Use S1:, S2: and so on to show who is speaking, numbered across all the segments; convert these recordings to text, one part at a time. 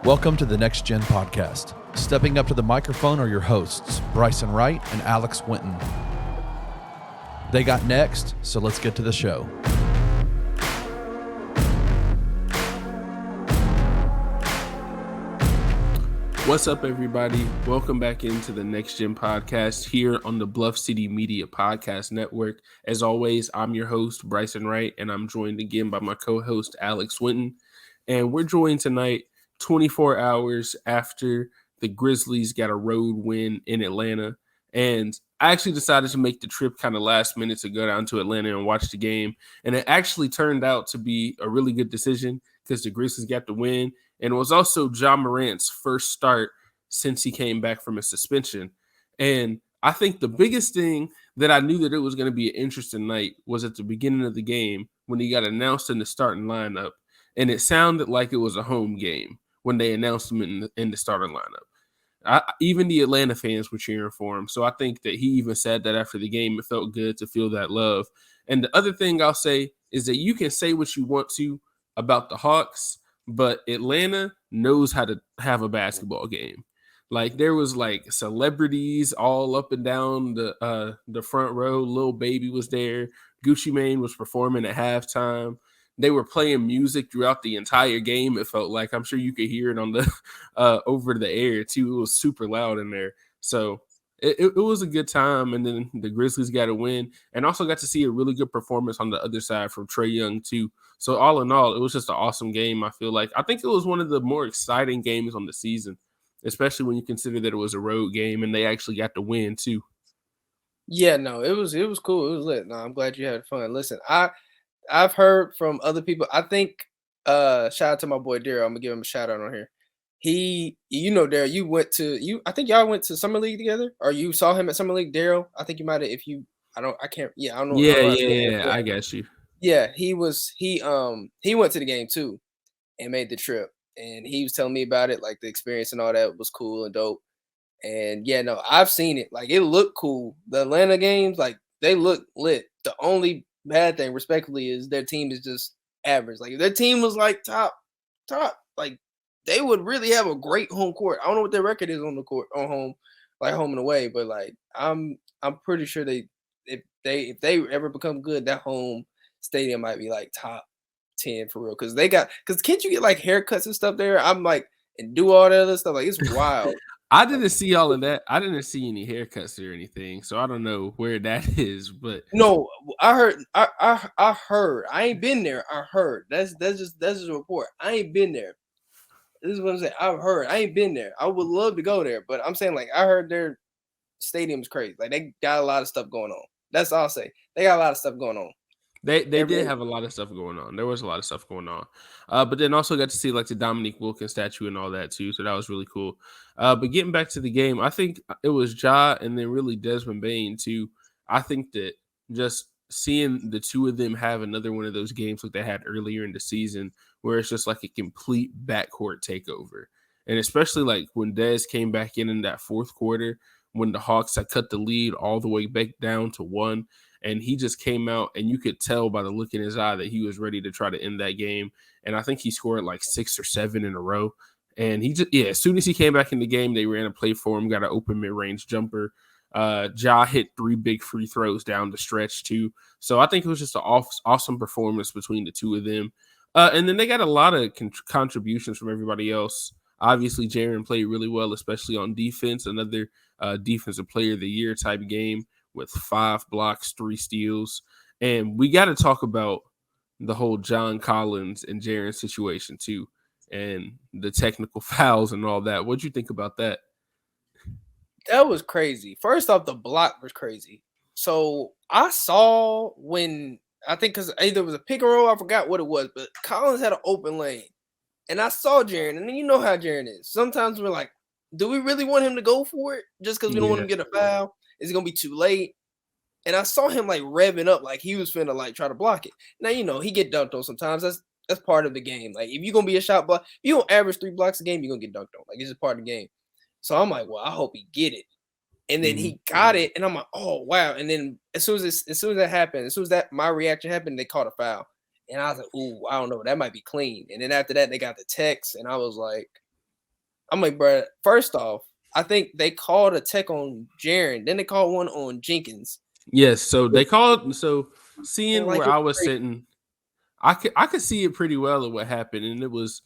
S1: Welcome to the Next Gen Podcast. Stepping up to the microphone are your hosts, Bryson Wright and Alex Winton. They got next, so let's get to the show.
S2: What's up, everybody? Welcome back into the Next Gen Podcast here on the Bluff City Media Podcast Network. As always, I'm your host, Bryson Wright, and I'm joined again by my co-host, Alex Winton. And we're joined tonight 24 hours after the Grizzlies got a road win in Atlanta. And I actually decided to make the trip kind of last minute to go down to Atlanta and watch the game. And it actually turned out to be a really good decision because the Grizzlies got the win. And it was also Ja Morant's first start since he came back from a suspension. And I think the biggest thing that I knew that it was going to be an interesting night was at the beginning of the game when he got announced in the starting lineup. And it sounded like it was a home game when they announced him in the starting lineup. Even the Atlanta fans were cheering for him. So I think that he even said that after the game, it felt good to feel that love. And the other thing I'll say is that you can say what you want to about the Hawks, but Atlanta knows how to have a basketball game. Like there was like celebrities all up and down the front row. Lil Baby was there. Gucci Mane was performing at halftime. They were playing music throughout the entire game. It felt like, I'm sure you could hear it on the over the air too. It was super loud in there. So it was a good time. And then the Grizzlies got a win and also got to see a really good performance on the other side from Trae Young too. So all in all, it was just an awesome game. I feel like I think it was one of the more exciting games on the season, especially when you consider that it was a road game and they actually got the win too.
S3: Yeah, no, it was cool. It was lit. No, I'm glad you had fun. Listen, I've heard from other people. I think shout out to my boy Daryl. I'm gonna give him a shout out on here. Daryl, I think y'all went to Summer League together, or you saw him at Summer League, Daryl. I think you might have. I don't know.
S2: Yeah, I got you.
S3: Yeah, he went to the game too and made the trip. And he was telling me about it, like the experience and all that was cool and dope. And yeah, no, I've seen it. Like it looked cool. The Atlanta games, like they look lit. The only bad thing, respectfully, is their team is just average. Like if their team was like top, like they would really have a great home court. I don't know what their record is on the court on home, like home and away, but like I'm pretty sure if they ever become good, that home stadium might be like top 10 for real. Because can't you get like haircuts and stuff there? I'm like and do all that other stuff. Like it's wild.
S2: I didn't see all of that. I didn't see any haircuts or anything, so I don't know where that is. But
S3: no, I heard. I heard. I ain't been there. I heard. That's just a report. I ain't been there. This is what I'm saying. I've heard. I ain't been there. I would love to go there, but I'm saying like I heard their stadium's crazy. Like they got a lot of stuff going on. That's all I'll say. They got a lot of stuff going on.
S2: They did have a lot of stuff going on. There was a lot of stuff going on. But then also got to see like the Dominique Wilkins statue and all that too. So that was really cool. But getting back to the game, I think it was Ja and then really Desmond Bane too. I think that just seeing the two of them have another one of those games like they had earlier in the season where it's just like a complete backcourt takeover. And especially like when Des came back in that fourth quarter when the Hawks had cut the lead all the way back down to 1. And he just came out, and you could tell by the look in his eye that he was ready to try to end that game. And I think he scored like 6 or 7 in a row. And as soon as he came back in the game, they ran a play for him, got an open mid-range jumper. Ja hit 3 big free throws down the stretch too. So I think it was just an awesome performance between the two of them. And then they got a lot of contributions from everybody else. Obviously, Jaren played really well, especially on defense, another defensive player of the year type game with 5 blocks, 3 steals. And we got to talk about the whole John Collins and Jaren situation too, and the technical fouls and all that. What'd you think about that?
S3: That was crazy. First off, the block was crazy. So I saw when, I think because either it was a pick and roll, I forgot what it was, but Collins had an open lane. And I saw Jaren, and then you know how Jaren is. Sometimes we're like, do we really want him to go for it just because we don't want him to get a foul? Is it going to be too late? And I saw him like revving up like he was finna like try to block it. Now, you know, he get dunked on sometimes. That's part of the game. Like if you're going to be a shot block, if you don't average 3 blocks a game, you're going to get dunked on. Like it's just part of the game. So I'm like, well, I hope he get it. And then he got it. And I'm like, oh, wow. And then as soon as that happened, as soon as that my reaction happened, they caught a foul. And I was like, ooh, I don't know. That might be clean. And then after that, they got the text. And I was like, I'm like, bro, first off, I think they called a tech on Jaren, then they called one on Jenkins.
S2: Yes, so they called. So seeing
S3: Like
S2: where I was sitting, I could see it pretty well of what happened, and it was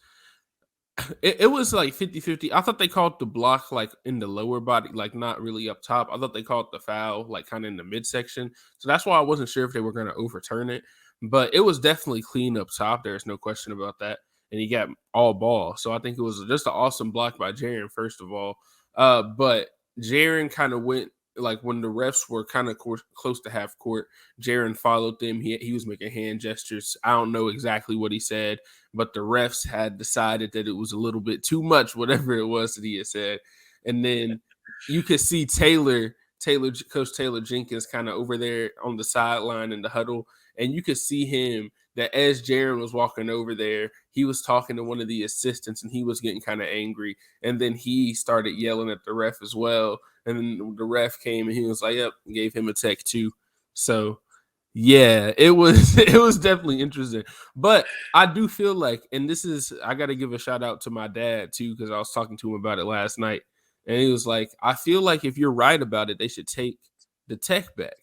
S2: like 50-50. I thought they called the block like in the lower body, like not really up top. I thought they called the foul like kind of in the midsection. So that's why I wasn't sure if they were going to overturn it. But it was definitely clean up top. There's no question about that. And he got all ball. So I think it was just an awesome block by Jaren, first of all. But Jaren kind of went like when the refs were kind of close to half court, Jaren followed them. He was making hand gestures. I don't know exactly what he said, but the refs had decided that it was a little bit too much, whatever it was that he had said. And then you could see Coach Taylor Jenkins kind of over there on the sideline in the huddle. And you could see him that as Jaren was walking over there, he was talking to one of the assistants and he was getting kind of angry. And then he started yelling at the ref as well. And then the ref came and he was like, yep, gave him a tech too. So yeah, it was definitely interesting. But I do feel like, and I got to give a shout out to my dad too, because I was talking to him about it last night. And he was like, I feel like if you're right about it, they should take the tech back.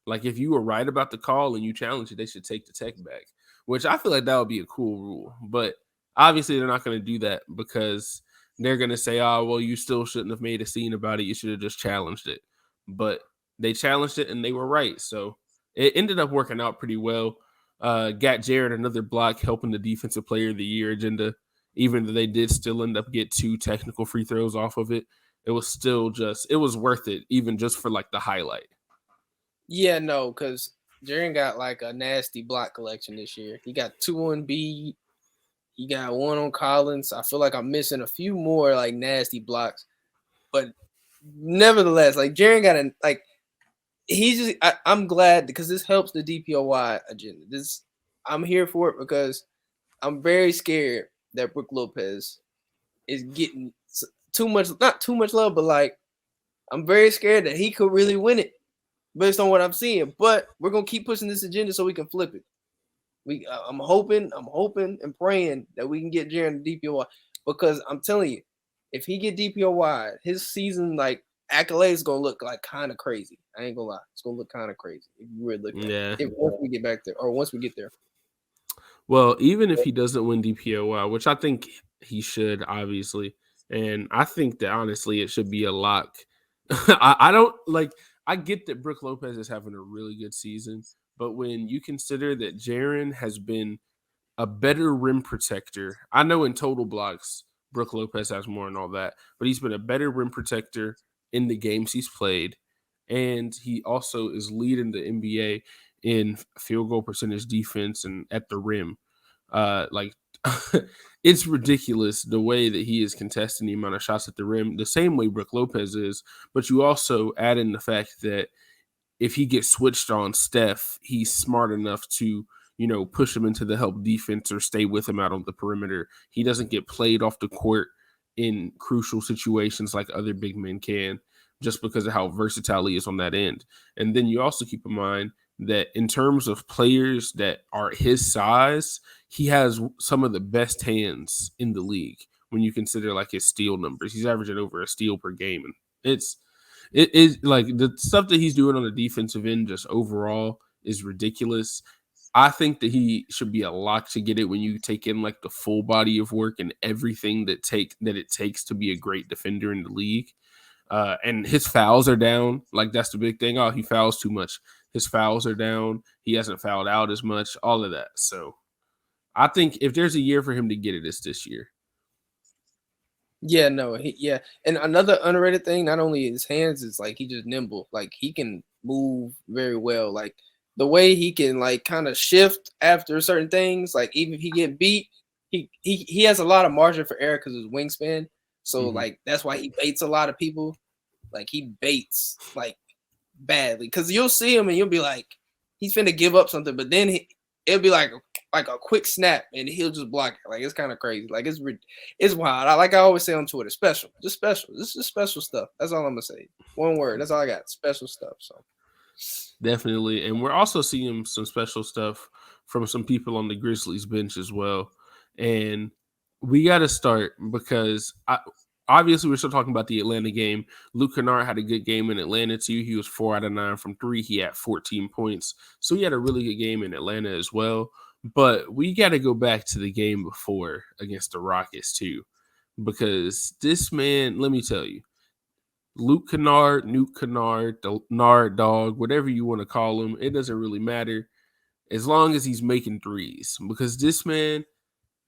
S2: Like if you were right about the call and you challenge it, they should take the tech back, which I feel like that would be a cool rule. But obviously they're not going to do that because they're going to say, oh, well, you still shouldn't have made a scene about it. You should have just challenged it. But they challenged it and they were right. So it ended up working out pretty well. Got Jared another block, helping the defensive player of the year agenda, even though they did still end up get 2 technical free throws off of it. It was still it was worth it, even just for like the highlight.
S3: Yeah, no, because Jaren got like a nasty block collection this year. He got 2 on B. He got 1 on Collins. I feel like I'm missing a few more like nasty blocks. But nevertheless, like Jaren got I'm glad because this helps the DPOY agenda. I'm here for it because I'm very scared that Brook Lopez is getting not too much love, but like I'm very scared that he could really win it based on what I'm seeing. But we're gonna keep pushing this agenda so we can flip it. I'm hoping and praying that we can get Jaren to DPOY because I'm telling you, if he get DPOY, his season like accolades gonna look like kind of crazy. I ain't gonna lie, it's gonna look kind of crazy if you really look at it. Once we get back there, or once we get there.
S2: Well, even if he doesn't win DPOY, which I think he should, obviously, and I think that honestly it should be a lock. I don't like. I get that Brook Lopez is having a really good season, but when you consider that Jaren has been a better rim protector, I know in total blocks Brook Lopez has more and all that, but he's been a better rim protector in the games he's played, and he also is leading the NBA in field goal percentage defense and at the rim. It's ridiculous the way that he is contesting the amount of shots at the rim, the same way Brook Lopez is. But you also add in the fact that if he gets switched on Steph, he's smart enough to, push him into the help defense or stay with him out on the perimeter. He doesn't get played off the court in crucial situations like other big men can, just because of how versatile he is on that end. And then you also keep in mind that in terms of players that are his size, he has some of the best hands in the league when you consider like his steal numbers. He's averaging over a steal per game. And it is like the stuff that he's doing on the defensive end just overall is ridiculous. I think that he should be a lock to get it when you take in like the full body of work and everything that it takes to be a great defender in the league. And his fouls are down. Like that's the big thing. Oh, he fouls too much. His fouls are down. He hasn't fouled out as much. All of that. So I think if there's a year for him to get it, it's this year.
S3: Yeah, no, and another underrated thing, not only his hands, is like he just nimble. Like he can move very well. Like the way he can like kind of shift after certain things. Like even if he get beat, he has a lot of margin for error because of his wingspan. So like that's why he baits a lot of people. Like he baits like badly because you'll see him and you'll be like, he's finna give up something, but then it'll be like a quick snap and he'll just block it. Like it's kind of crazy. Like it's wild. I always say on Twitter, special. Just special. This is special stuff. That's all I'm gonna say. One word. That's all I got. Special stuff. So
S2: definitely. And we're also seeing some special stuff from some people on the Grizzlies bench as well. And we got to start because obviously we're still talking about the Atlanta game. Luke Kennard had a good game in Atlanta too. He was 4 out of 9 from 3. He had 14 points. So he had a really good game in Atlanta as well. But we got to go back to the game before against the Rockets too. Because this man, let me tell you, Luke Kennard, Nuke Kennard, the Nard dog, whatever you want to call him, it doesn't really matter as long as he's making threes. Because this man,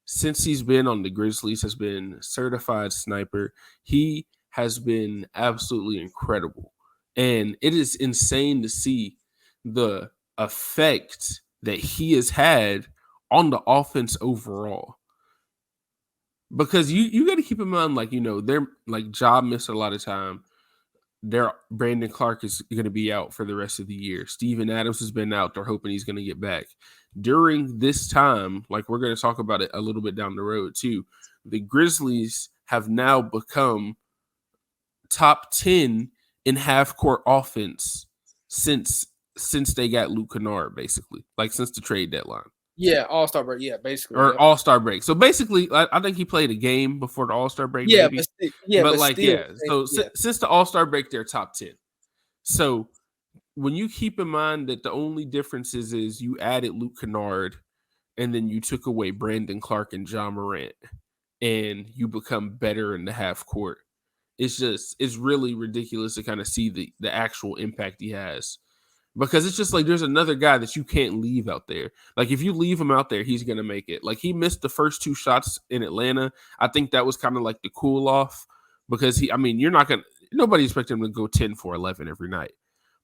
S2: since he's been on the Grizzlies, has been certified sniper. He has been absolutely incredible. And it is insane to see the effect that he has had on the offense overall. Because you got to keep in mind, like, they're like Job missed a lot of time. Brandon Clark is going to be out for the rest of the year. Steven Adams has been out. They're hoping he's going to get back. During this time, like we're going to talk about it a little bit down the road too, the Grizzlies have now become top 10 in half-court offense since they got Luke Kennard, basically, like since the trade deadline.
S3: Yeah, All-Star break. Yeah, basically.
S2: Or All-Star break. So basically, I think he played a game before the All-Star break.
S3: Yeah,
S2: maybe.
S3: but
S2: Since the All-Star break, they're top 10. So when you keep in mind that the only difference is you added Luke Kennard and then you took away Brandon Clark and John Morant and you become better in the half court, it's really ridiculous to kind of see the actual impact he has. Because it's just like there's another guy that you can't leave out there. Like if you leave him out there, he's going to make it. Like he missed the first 2 shots in Atlanta. I think that was kind of like the cool off because nobody expected him to go 10 for 11 every night.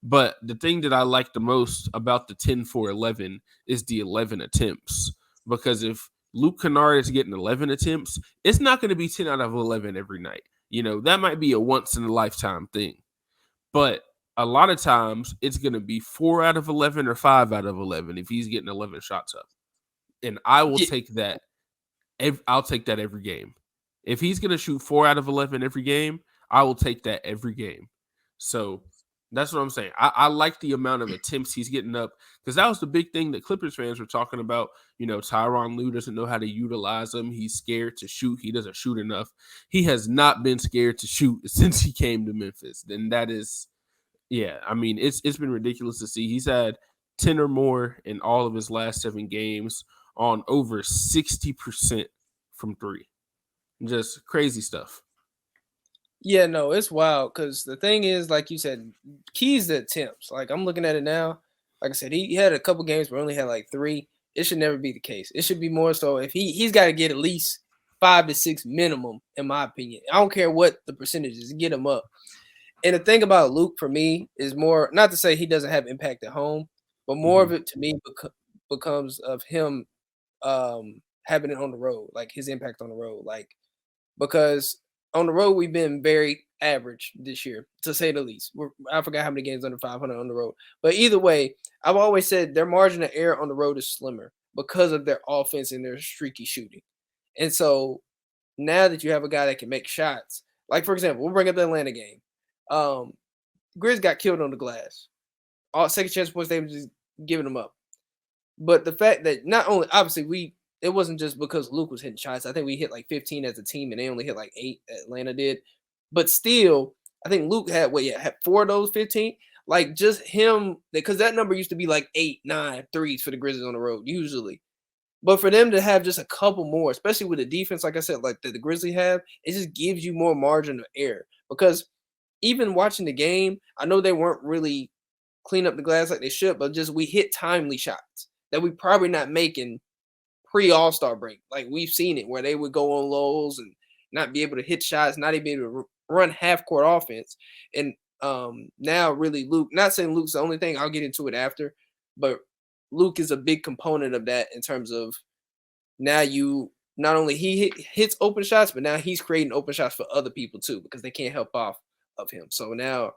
S2: But the thing that I like the most about the 10 for 11 is the 11 attempts. Because if Luke Kennard is getting 11 attempts, it's not going to be 10 out of 11 every night. That might be a once in a lifetime thing. But a lot of times it's going to be 4 out of 11 or 5 out of 11 if he's getting 11 shots up. And I will take that. I'll take that every game. If he's going to shoot 4 out of 11 every game, I will take that every game. So that's what I'm saying. I like the amount of attempts he's getting up because that was the big thing that Clippers fans were talking about. Tyronn Lue doesn't know how to utilize him. He's scared to shoot. He doesn't shoot enough. He has not been scared to shoot since he came to Memphis. And that is... Yeah, I mean, it's been ridiculous to see. He's had 10 or more in all of his last 7 games on over 60% from 3. Just crazy stuff.
S3: Yeah, no, it's wild because the thing is, like you said, keys to attempts. Like I'm looking at it now. Like I said, he had a couple games where he only had like 3. It should never be the case. It should be more so if he's got to get at least 5 to 6 minimum, in my opinion. I don't care what the percentage is, get him up. And the thing about Luke for me is more, not to say he doesn't have impact at home, but more of it to me becomes of him having it on the road, like his impact on the road. Like, because on the road, we've been very average this year, to say the least. I forgot how many games under 500 on the road. But either way, I've always said their margin of error on the road is slimmer because of their offense and their streaky shooting. And so now that you have a guy that can make shots, like, for example, we'll bring up the Atlanta game. Grizz got killed on the glass. All second chance points, they were just giving them up. But the fact that not only obviously it wasn't just because Luke was hitting shots. I think we hit like 15 as a team, and they only hit like 8. Atlanta did, but still, I think Luke had 4 of those 15. Like just him, because that number used to be like 8, 9 threes for the Grizzlies on the road usually. But for them to have just a couple more, especially with the defense, like I said, like the Grizzlies have, it just gives you more margin of error. Because even watching the game, I know they weren't really clean up the glass like they should, but just we hit timely shots that we probably not making pre-All-Star break. Like we've seen it where they would go on lows and not be able to hit shots, not even able to run half-court offense. And now really Luke, not saying Luke's the only thing, I'll get into it after, but Luke is a big component of that in terms of now you not only hits open shots, but now he's creating open shots for other people too because they can't help off of him. So now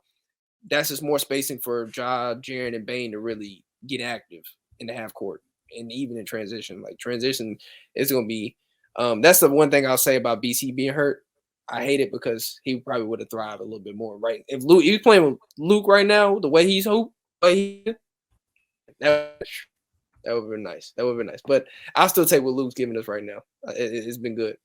S3: that's just more spacing for Ja, Jaren, and Bane to really get active in the half court and even in transition. Like transition is going to be that's the one thing I'll say about BC being hurt. I hate it because he probably would have thrived a little bit more, right? If he's playing with Luke right now, the way he's that would have been nice. That would have been nice. But I'll still take what Luke's giving us right now. It's been good.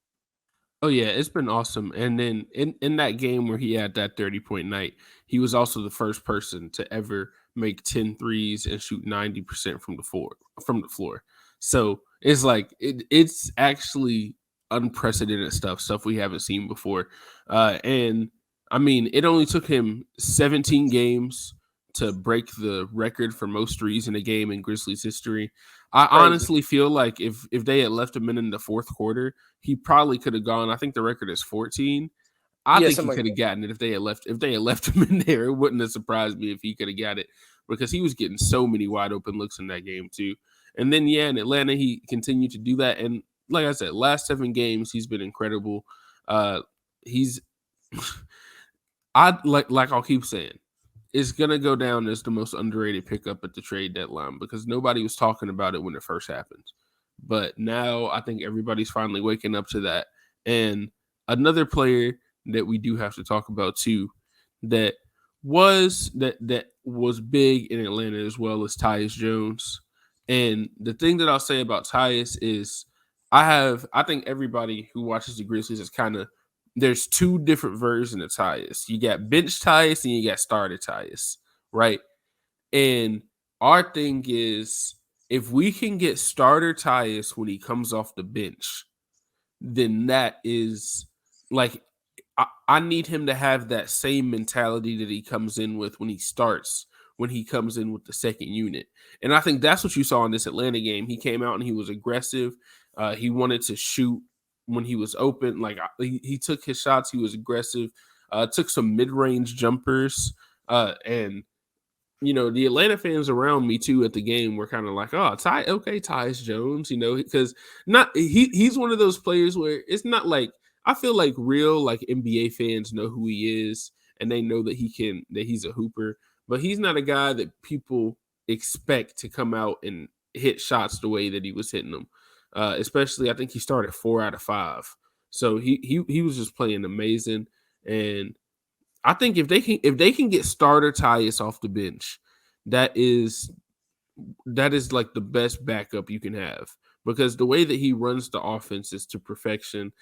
S2: Oh yeah, it's been awesome. And then in that game where he had that 30-point night, he was also the first person to ever make 10 threes and shoot 90% from the floor. So it's like it's actually unprecedented stuff we haven't seen before. And I mean, it only took him 17 games to break the record for most threes in a game in Grizzlies history. I
S3: Crazy.
S2: honestly feel like if they had left him in the fourth quarter, he probably could have gone. I think the record is 14. I
S3: Yeah,
S2: think he
S3: something
S2: could
S3: like
S2: have gotten it if they had left him in there. It wouldn't have surprised me if he could have got it because he was getting so many wide open looks in that game too. And then in Atlanta he continued to do that. And like I said, last 7 games he's been incredible. He's I like I'll keep saying it's gonna go down as the most underrated pickup at the trade deadline because nobody was talking about it when it first happened. But now I think everybody's finally waking up to that. And another player that we do have to talk about too that was big in Atlanta as well as Tyus Jones. And the thing that I'll say about Tyus is I think everybody who watches the Grizzlies is kind of there's 2 different versions of Tyus. You got bench Tyus and you got starter Tyus, right? And our thing is if we can get starter Tyus when he comes off the bench, then that is like I need him to have that same mentality that he comes in with when he starts, when he comes in with the second unit. And I think that's what you saw in this Atlanta game. He came out and he was aggressive. He wanted to shoot when he was open. Like he took his shots. He was aggressive. Took some mid-range jumpers. And the Atlanta fans around me too at the game were kind of like, oh, Tyus Jones, because he's one of those players where it's not like I feel like real like NBA fans know who he is and they know that he's a hooper, but he's not a guy that people expect to come out and hit shots the way that he was hitting them. Especially, I think he started 4 out of 5, so he was just playing amazing. And I think if they can get starter Tyus off the bench, that is like the best backup you can have because the way that he runs the offense is to perfection.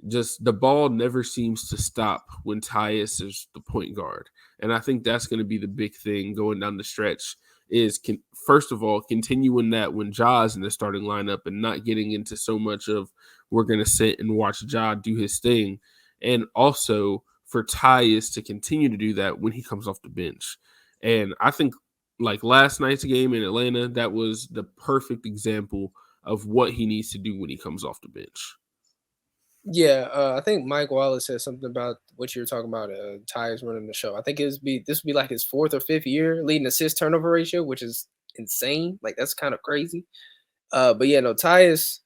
S2: Just the ball never seems to stop when Tyus is the point guard, and I think that's going to be the big thing going down the stretch. Is first of all continuing that when Ja's in the starting lineup and not getting into so much of we're going to sit and watch Ja do his thing, and also for Tyus to continue to do that when he comes off the bench. And I think like last night's game in Atlanta, that was the perfect example of what he needs to do when he comes off the bench.
S3: Yeah, I think Mike Wallace said something about what you were talking about. Tyus running the show. I think this would be like his 4th or 5th year leading assist turnover ratio, which is insane. Like that's kind of crazy. But yeah, no, Tyus.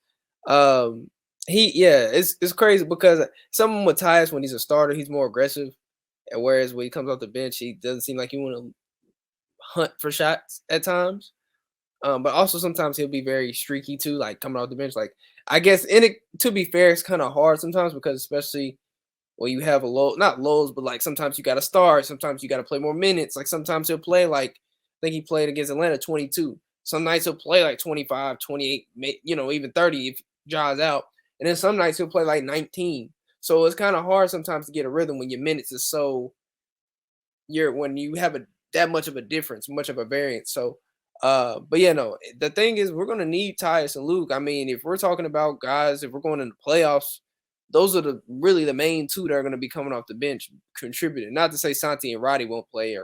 S3: It's crazy because someone with Tyus when he's a starter, he's more aggressive, and whereas when he comes off the bench, he doesn't seem like he want to hunt for shots at times. But also sometimes he'll be very streaky too, like coming off the bench. Like I guess to be fair, it's kind of hard sometimes because especially when you have not lows, but like sometimes you got to start, sometimes you got to play more minutes. Like sometimes he'll play like I think he played against Atlanta 22. Some nights he'll play like 25, 28, even 30 if Ja's out. And then some nights he'll play like 19. So it's kind of hard sometimes to get a rhythm when your minutes is when you have that much of a difference, much of a variance. So but yeah, no, the thing is we're gonna need Tyus and Luke. I mean, if we're talking about guys, if we're going in the playoffs, those are really the main 2 that are gonna be coming off the bench contributing. Not to say Santi and Roddy won't play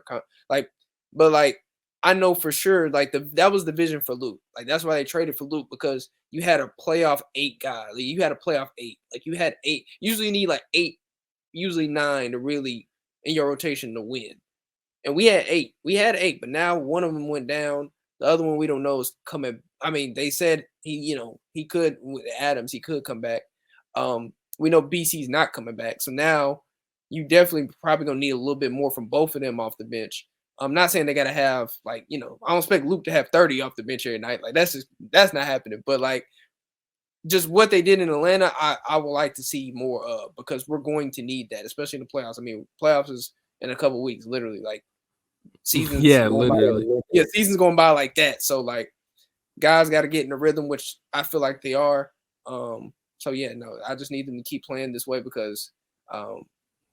S3: but like I know for sure like that was the vision for Luke. Like that's why they traded for Luke because you had a playoff 8 guy. Like, you had a playoff 8. Like you had 8. Usually you need like 8, usually 9 to really in your rotation to win. And we had 8. We had 8, but now one of them went down. The other one we don't know is coming. I mean, they said he could with Adams, he could come back. We know BC's not coming back. So now you definitely probably gonna need a little bit more from both of them off the bench. I'm not saying they gotta have I don't expect Luke to have 30 off the bench every night. Like that's not happening. But like just what they did in Atlanta, I would like to see more of because we're going to need that, especially in the playoffs. I mean, playoffs is in a couple weeks, literally. Like seasons,
S2: literally.
S3: seasons going by like that. So like guys got to get in the rhythm, which I feel like they are. So yeah, no, I just need them to keep playing this way because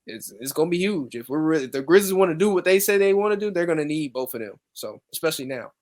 S3: it's gonna be huge. If the Grizzlies want to do what they say they want to do, they're gonna need both of them. So especially now.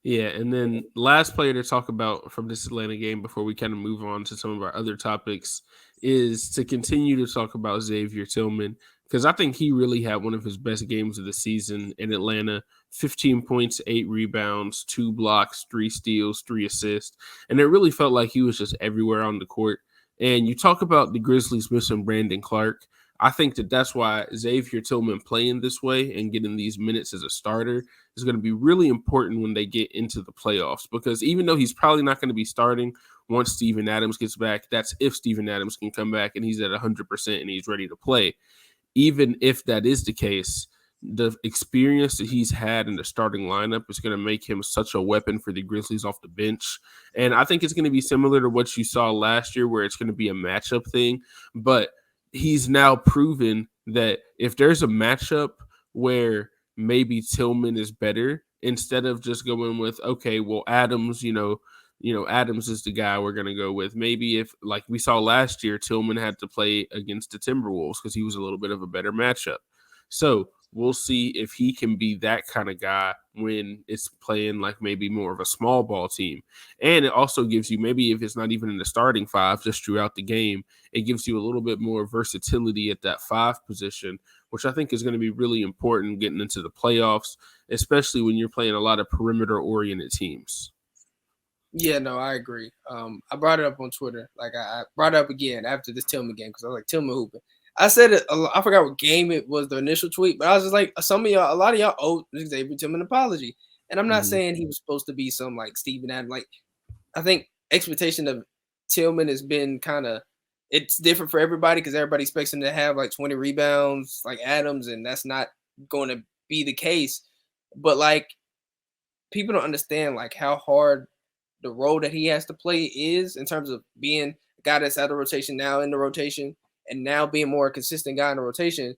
S2: Yeah, and then last player to talk about from this Atlanta game before we kind of move on to some of our other topics is to continue to talk about Xavier Tillman, because I think he really had one of his best games of the season in Atlanta. 15 points, 8 rebounds, 2 blocks, 3 steals, 3 assists. And it really felt like he was just everywhere on the court. And you talk about the Grizzlies missing Brandon Clark. I think that's why Xavier Tillman playing this way and getting these minutes as a starter is going to be really important when they get into the playoffs, because even though he's probably not going to be starting once Steven Adams gets back, that's if Steven Adams can come back and he's at 100% and he's ready to play. Even if that is the case, the experience that he's had in the starting lineup is going to make him such a weapon for the Grizzlies off the bench. And I think it's going to be similar to what you saw last year, where it's going to be a matchup thing. But he's now proven that if there's a matchup where maybe Tillman is better, instead of just going with, okay, well, Adams, Adams is the guy we're going to go with. Maybe if, like we saw last year, Tillman had to play against the Timberwolves because he was a little bit of a better matchup. So we'll see if he can be that kind of guy when it's playing like maybe more of a small ball team. And it also gives you, maybe if it's not even in the starting 5, just throughout the game, it gives you a little bit more versatility at that 5 position, which I think is going to be really important getting into the playoffs, especially when you're playing a lot of perimeter-oriented teams.
S3: Yeah, no, I agree. I brought it up on Twitter. Like I brought it up again after this Tillman game because I was like, Tillman hooping. I said it. I forgot what game it was, the initial tweet, but I was just like, a lot of y'all owe Xavier Tillman an apology. And I'm not saying he was supposed to be some like Steven Adams. Like, I think expectation of Tillman has been it's different for everybody because everybody expects him to have like 20 rebounds like Adams, and that's not going to be the case. But like, people don't understand like how hard the role that he has to play is in terms of being a guy that's out of the rotation, now in the rotation, and now being more consistent guy in the rotation,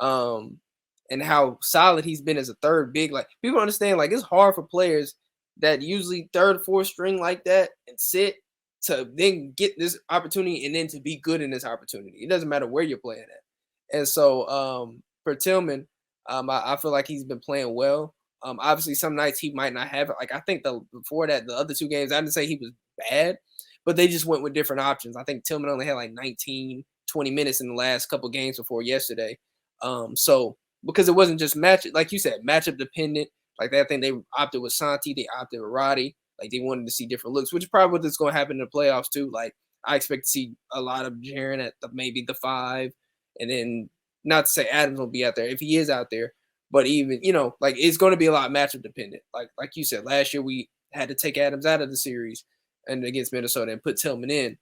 S3: and how solid he's been as a third big. Like, people understand, like, it's hard for players that usually third, fourth string like that and sit to then get this opportunity and then to be good in this opportunity. It doesn't matter where you're playing at. And so for Tillman, I feel like he's been playing well. Obviously, some nights he might not have it. Like, I think before that, the other 2 games, I didn't say he was bad, but they just went with different options. I think Tillman only had like 19, 20 minutes in the last couple games before yesterday. So because it wasn't just like you said, matchup dependent. Like, I think they opted with Santi, they opted with Roddy. Like, they wanted to see different looks, which is probably what's going to happen in the playoffs too. Like, I expect to see a lot of Jaren at maybe the 5, and then not to say Adams will be out there if he is out there, but even, like, it's going to be a lot matchup dependent. Like you said, last year we had to take Adams out of the series and against Minnesota and put Tillman in.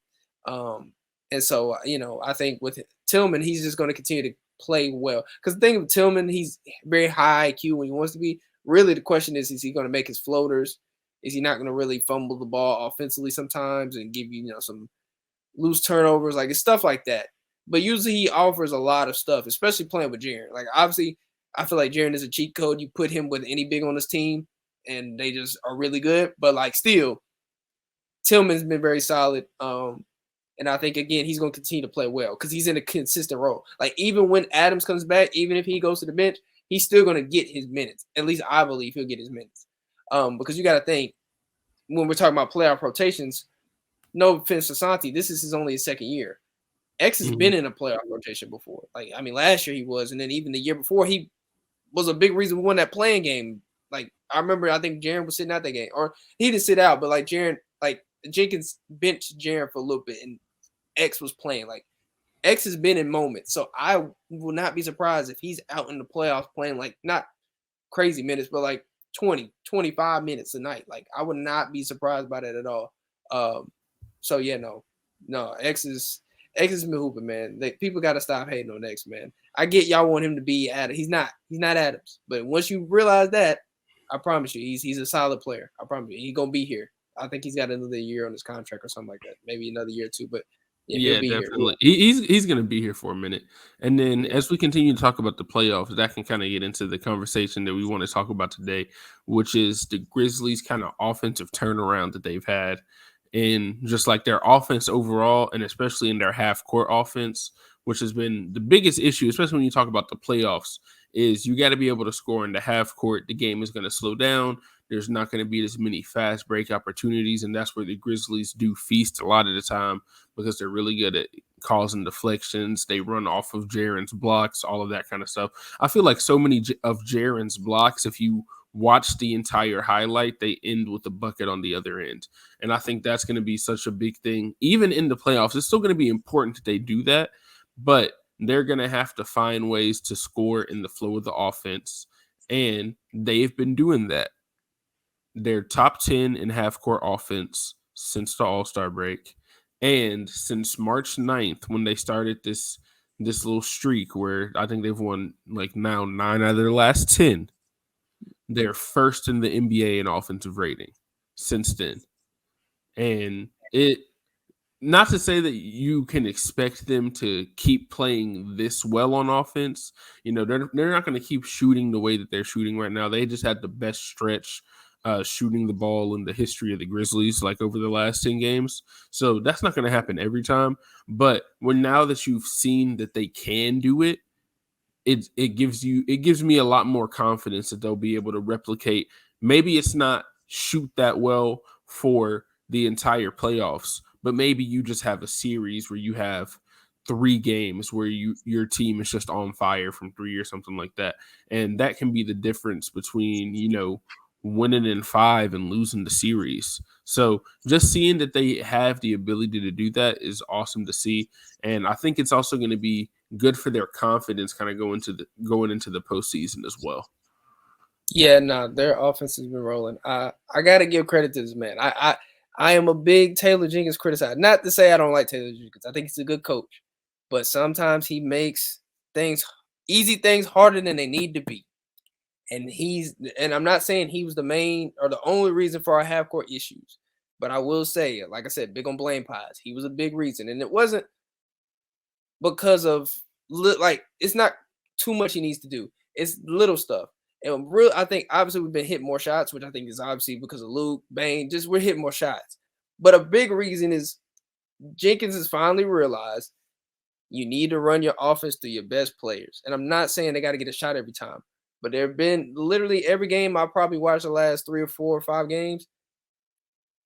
S3: And so, I think with Tillman, he's just going to continue to play well. Because the thing with Tillman, he's very high IQ when he wants to be. Really, the question is he going to make his floaters? Is he not going to really fumble the ball offensively sometimes and give you, some loose turnovers? Like, it's stuff like that. But usually he offers a lot of stuff, especially playing with Jaren. Like, obviously, I feel like Jaren is a cheat code. You put him with any big on this team, and they just are really good. But, like, still, Tillman's been very solid. And I think, again, he's going to continue to play well because he's in a consistent role. Like, even when Adams comes back, even if he goes to the bench, he's still going to get his minutes. At least I believe he'll get his minutes. Because you got to think, when we're talking about playoff rotations, no offense to Santi, this is only his 2nd year. X has been in a playoff rotation before. Like, I mean, last year he was, and then even the year before, he was a big reason we won that playing game. Like, I remember, I think Jaren was sitting out that game. Or he didn't sit out, but, like, Jaren, like, Jenkins benched Jaren for a little bit, and X was playing. Like, X has been in moments. So I will not be surprised if he's out in the playoffs playing, like, not crazy minutes, but, like, 20, 25 minutes a night. Like, I would not be surprised by that at all. So, yeah, no, X has been hooping, man. People got to stop hating on X, man. I get y'all want him to be Adams. He's not Adams. But once you realize that, I promise you, he's a solid player. I promise you, he's going to be here. I think he's got another year on his contract or something like that. Maybe another year or 2, but
S2: yeah, definitely. He's going to be here for a minute. And then as we continue to talk about the playoffs, that can kind of get into the conversation that we want to talk about today, which is the Grizzlies' kind of offensive turnaround that they've had. in just like their offense overall, and especially in their half court offense, which has been the biggest issue, especially when you talk about the playoffs, is you got to be able to score in the half court. The game is going to slow down. There's not going to be as many fast break opportunities, and that's where the Grizzlies do feast a lot of the time because they're really good at causing deflections. They run off of Jaren's blocks, all of that kind of stuff. I feel like so many of Jaren's blocks, if you watch the entire highlight, they end with a bucket on the other end. And I think that's going to be such a big thing. Even in the playoffs, it's still going to be important that they do that, but they're going to have to find ways to score in the flow of the offense. And they've been doing that. They're top 10 in half-court offense since the All-Star break. And since March 9th, when they started this little streak where I think they've won like now 9 out of their last 10, they're first in the NBA in offensive rating since then. And it, not to say that you can expect them to keep playing this well on offense. You know, they're not going to keep shooting the way that they're shooting right now. They just had the best stretch shooting the ball in the history of the Grizzlies, like over the last 10 games. So that's not going to happen every time. But now that you've seen that they can do it, it gives me a lot more confidence that they'll be able to replicate. Maybe it's not shoot that well for the entire playoffs, but maybe you just have a series where you have 3 games where your team is just on fire from 3 or something like that. And that can be the difference between, you know, winning in 5 and losing the series. So just seeing that they have the ability to do that is awesome to see. And I think it's also going to be good for their confidence kind of going into the postseason as well.
S3: Yeah, no, their offense has been rolling. I gotta give credit to this man. I am a big Taylor Jenkins criticizer. Not to say I don't like Taylor Jenkins. I think he's a good coach, but sometimes he makes easy things harder than they need to be. And I'm not saying he was the main or the only reason for our half court issues, but I will say, like I said, big on blame pies. He was a big reason, and it wasn't because of it's not too much he needs to do. It's little stuff. And I think obviously we've been hitting more shots, which I think is obviously because of Luke, Bane, just we're hitting more shots. But a big reason is Jenkins has finally realized you need to run your offense through your best players. And I'm not saying they got to get a shot every time, but there have been literally every game I probably watched the last 3 or 4 or 5 games.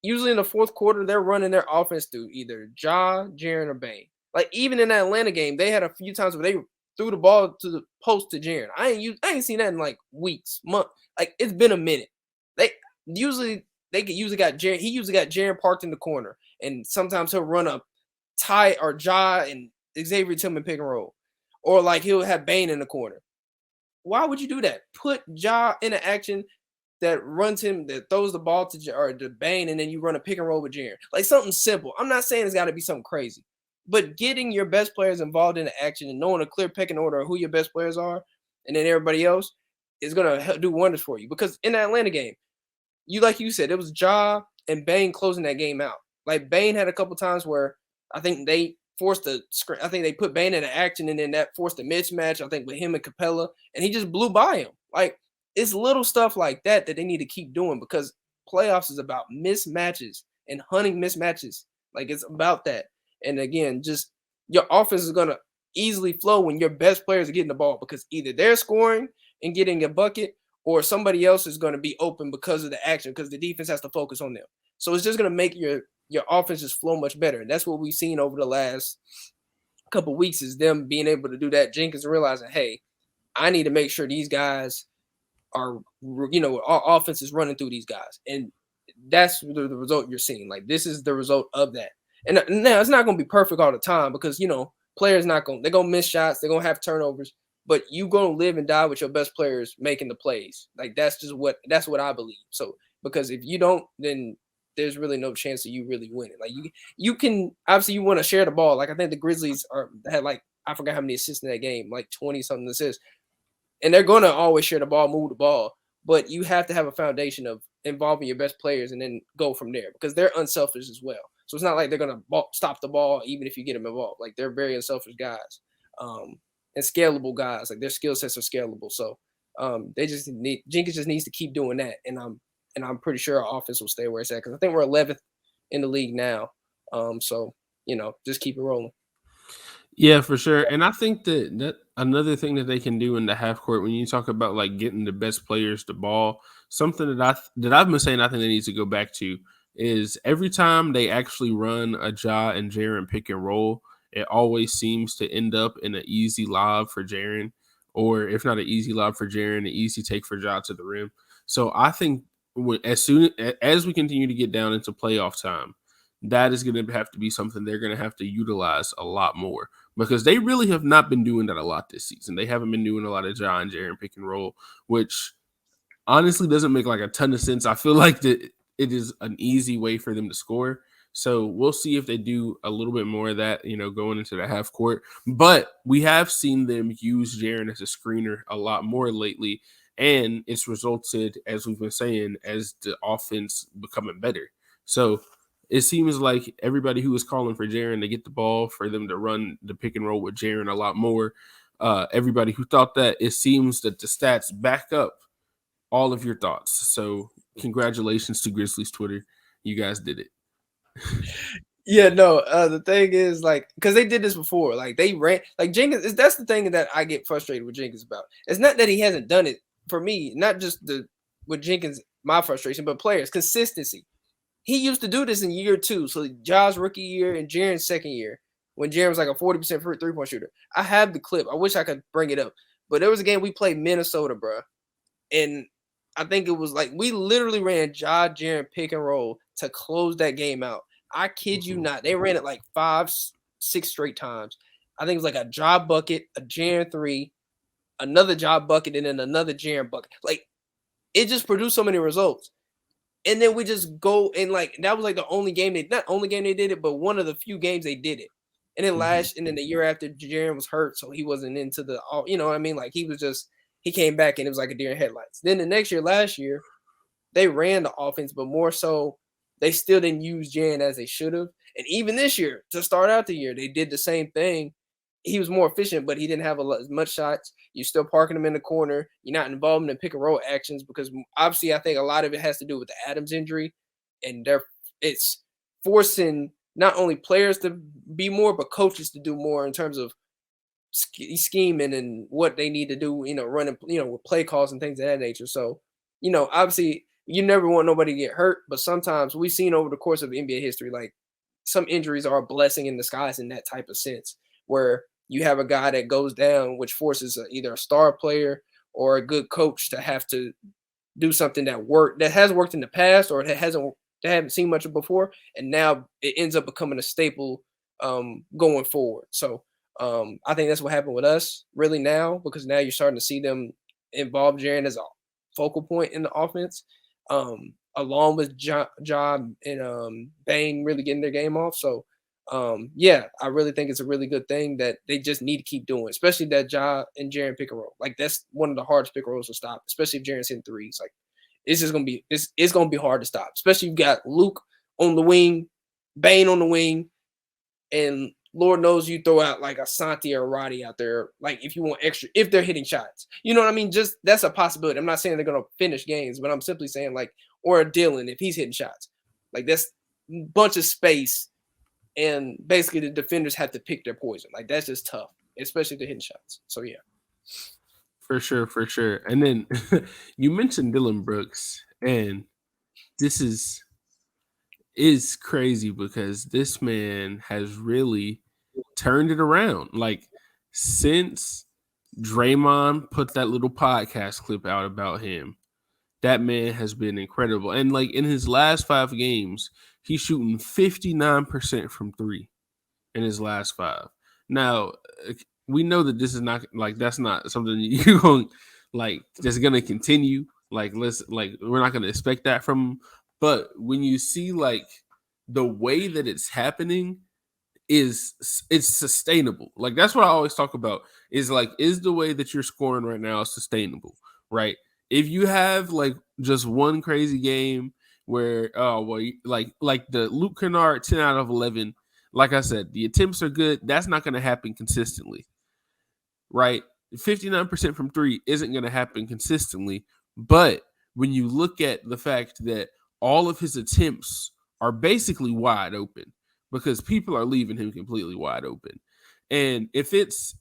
S3: Usually in the fourth quarter, they're running their offense through either Ja, Jaren, or Bane. Like even in that Atlanta game, they had a few times where they threw the ball to the post to Jaren. I ain't seen that in like weeks, months. Like it's been a minute. They usually got Jaren. He usually got Jaren parked in the corner, and sometimes he'll run up Ty or Ja and Xavier Tillman pick and roll, or like he'll have Bane in the corner. Why would you do that? Put Ja in an action that runs him, that throws the ball to Bane, and then you run a pick and roll with Jaren. Like something simple. I'm not saying it's got to be something crazy, but getting your best players involved in the action and knowing a clear pecking order of who your best players are, and then everybody else is gonna do wonders for you. Because in the Atlanta game, like you said, it was Ja and Bane closing that game out. Like Bane had a couple times where I think they forced the screen. I think they put Bane in action, and then that forced a mismatch. I think with him and Capella, and he just blew by him. Like it's little stuff like that they need to keep doing because playoffs is about mismatches and hunting mismatches. Like it's about that. And again, just your offense is gonna easily flow when your best players are getting the ball because either they're scoring and getting a bucket, or somebody else is going to be open because of the action, because the defense has to focus on them. So it's just going to make your offense just flow much better. And that's what we've seen over the last couple of weeks is them being able to do that. Jenkins realizing, hey, I need to make sure these guys are, our offense is running through these guys. And that's the result you're seeing. Like this is the result of that. And now it's not going to be perfect all the time because, players they're going to miss shots. They're going to have turnovers. But you gonna live and die with your best players making the plays. Like that's what I believe. So because if you don't, then there's really no chance of you really winning. Like you can obviously you want to share the ball. Like I think the Grizzlies had like I forgot how many assists in that game, like 20 something assists, and they're gonna always share the ball, move the ball. But you have to have a foundation of involving your best players and then go from there because they're unselfish as well. So it's not like they're gonna stop the ball even if you get them involved. Like they're very unselfish guys. And scalable guys, like their skill sets are scalable. So Jenkins just needs to keep doing that, and I'm pretty sure our offense will stay where it's at because I think we're 11th in the league now. So just keep it rolling.
S2: Yeah, for sure. And I think that another thing that they can do in the half court when you talk about like getting the best players the ball, something that I've been saying I think they need to go back to is every time they actually run a Ja and Jaren pick and roll, it always seems to end up in an easy lob for Jaren, or if not an easy lob for Jaren, an easy take for Ja to the rim. So I think as soon as we continue to get down into playoff time, that is going to have to be something they're going to have to utilize a lot more, because they really have not been doing that a lot this season. They haven't been doing a lot of Ja and Jaren pick and roll, which honestly doesn't make like a ton of sense. I feel like that it is an easy way for them to score. So we'll see if they do a little bit more of that, going into the half court. But we have seen them use Jaren as a screener a lot more lately, and it's resulted, as we've been saying, as the offense becoming better. So it seems like everybody who was calling for Jaren to get the ball, for them to run the pick and roll with Jaren a lot more, everybody who thought that, it seems that the stats back up all of your thoughts. So congratulations to Grizzlies Twitter. You guys did it.
S3: Yeah, no, the thing is, like, because they did this before. Like, they ran, like, Jenkins, that's the thing that I get frustrated with Jenkins about. It's not that he hasn't done it for me, not just with Jenkins, my frustration, but players, consistency. He used to do this in year 2. So Ja's rookie year and Jaren's second year, when Jaren was like a 40% three-point shooter. I have the clip. I wish I could bring it up. But there was a game we played Minnesota, bro. And I think it was like we literally ran Ja Jaren pick and roll to close that game out. I kid you not. They ran it like 5-6 straight times. I think it was like a Ja bucket, a Jaren 3, another Ja bucket, and then another Jaren bucket. Like, it just produced so many results. And then we just go and like that was like the only game they did it, but one of the few games they did it. And then and then the year after, Jaren was hurt, so he wasn't into the you know what I mean? Like he came back and it was like a deer in headlights. Then the next year, last year, they ran the offense, but more so they still didn't use Jaren as they should have. And even this year, to start out the year, they did the same thing. He was more efficient, but he didn't have as much shots. You're still parking him in the corner. You're not involved in the pick and roll actions because obviously I think a lot of it has to do with the Adams injury, and it's forcing not only players to be more, but coaches to do more in terms of scheming and what they need to do, running, with play calls and things of that nature. So, obviously you never want nobody to get hurt, but sometimes we've seen over the course of NBA history, like some injuries are a blessing in disguise in that type of sense, where you have a guy that goes down, which forces either a star player or a good coach to have to do something that has worked in the past, or they haven't seen much of before, and now it ends up becoming a staple going forward. So I think that's what happened with us really now, because now you're starting to see them involve Jaren as a focal point in the offense, along with Ja and Bane really getting their game off. So yeah, I really think it's a really good thing that they just need to keep doing, especially that Ja and Jaren pick and roll. Like, that's one of the hardest pick and rolls to stop, especially if Jaren's hitting threes. Like, it's just gonna be it's gonna be hard to stop, especially you've got Luke on the wing, Bane on the wing, and Lord knows you throw out like a Santi or a Roddy out there, like if you want extra, if they're hitting shots. You know what I mean? Just that's a possibility. I'm not saying they're gonna finish games, but I'm simply saying, like, or a Dylan if he's hitting shots. Like, that's a bunch of space, and basically the defenders have to pick their poison. Like, that's just tough, especially the hitting shots. So yeah.
S2: For sure. And then you mentioned Dylan Brooks, and this is crazy because this man has really turned it around. Like, since Draymond put that little podcast clip out about him, that man has been incredible. And like in his last 5 games, he's shooting 59% from 3 in his last 5. Now, we know that this is not like, that's not something you're going like that's going to continue. Like, we're not going to expect that from him. But when you see like the way that it's happening, it's sustainable. Like, that's what I always talk about, is like, is the way that you're scoring right now sustainable, right? If you have like just one crazy game where like the Luke Kennard 10 out of 11, like I said, the attempts are good, that's not going to happen consistently, right? 59% from 3 isn't going to happen consistently. But when you look at the fact that all of his attempts are basically wide open because people are leaving him completely wide open. And if it's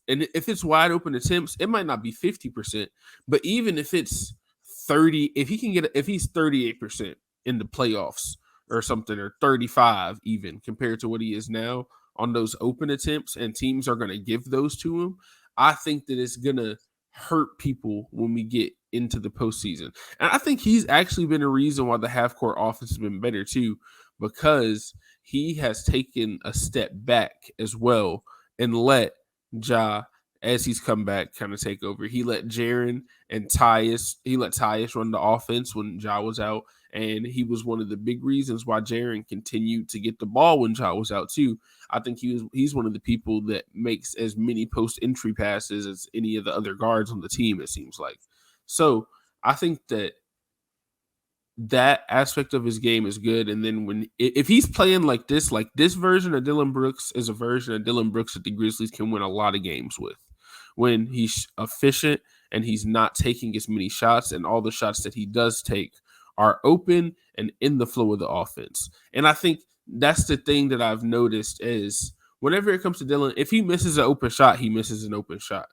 S2: wide open attempts, it might not be 50%, but even if it's 30, if he's 38% in the playoffs or something, or 35 even compared to what he is now on those open attempts, and teams are going to give those to him, I think that it's going to hurt people when we get into the postseason. And I think he's actually been a reason why the half court offense has been better too, because he has taken a step back as well and let Ja, as he's come back, kind of take over. He let Jaren and Tyus run the offense when Ja was out, and he was one of the big reasons why Jaren continued to get the ball when Ja was out too. I think he's one of the people that makes as many post entry passes as any of the other guards on the team, it seems like. So I think that aspect of his game is good. And then if he's playing like this version of Dillon Brooks is a version of Dillon Brooks that the Grizzlies can win a lot of games with, when he's efficient and he's not taking as many shots, and all the shots that he does take are open and in the flow of the offense. And I think that's the thing that I've noticed is whenever it comes to Dillon, if he misses an open shot, he misses an open shot.